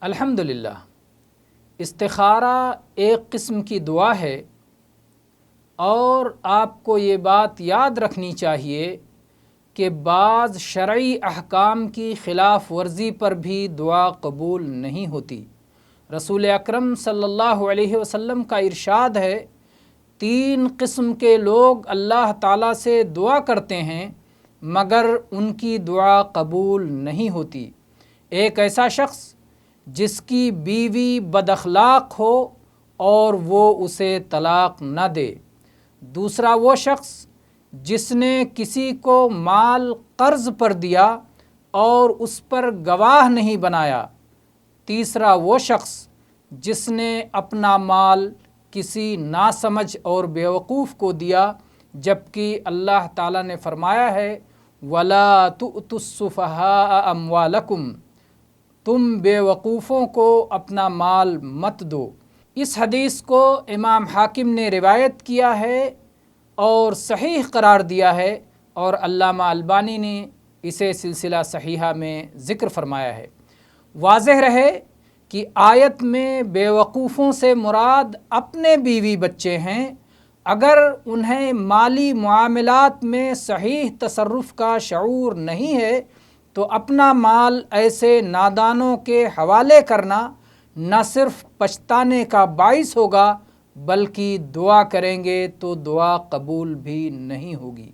الحمدللہ، استخارہ ایک قسم کی دعا ہے اور آپ کو یہ بات یاد رکھنی چاہیے کہ بعض شرعی احکام کی خلاف ورزی پر بھی دعا قبول نہیں ہوتی۔ رسول اکرم صلی اللہ علیہ وسلم کا ارشاد ہے، 3 قسم کے لوگ اللہ تعالیٰ سے دعا کرتے ہیں مگر ان کی دعا قبول نہیں ہوتی۔ ایک ایسا شخص جس کی بیوی بد اخلاق ہو اور وہ اسے طلاق نہ دے۔ دوسرا وہ شخص جس نے کسی کو مال قرض پر دیا اور اس پر گواہ نہیں بنایا۔ تیسرا وہ شخص جس نے اپنا مال کسی ناسمجھ اور بیوقوف کو دیا، جبکہ اللہ تعالیٰ نے فرمایا ہے وَلَا تُؤْتُوا السُّفَهَاءَ أَمْوَالَكُمْ، تم بے وقوفوں کو اپنا مال مت دو۔ اس حدیث کو امام حاکم نے روایت کیا ہے اور صحیح قرار دیا ہے، اور علامہ البانی نے اسے سلسلہ صحیحہ میں ذکر فرمایا ہے۔ واضح رہے کہ آیت میں بے وقوفوں سے مراد اپنے بیوی بچے ہیں۔ اگر انہیں مالی معاملات میں صحیح تصرف کا شعور نہیں ہے تو اپنا مال ایسے نادانوں کے حوالے کرنا نہ صرف پچھتانے کا باعث ہوگا بلکہ دعا کریں گے تو دعا قبول بھی نہیں ہوگی۔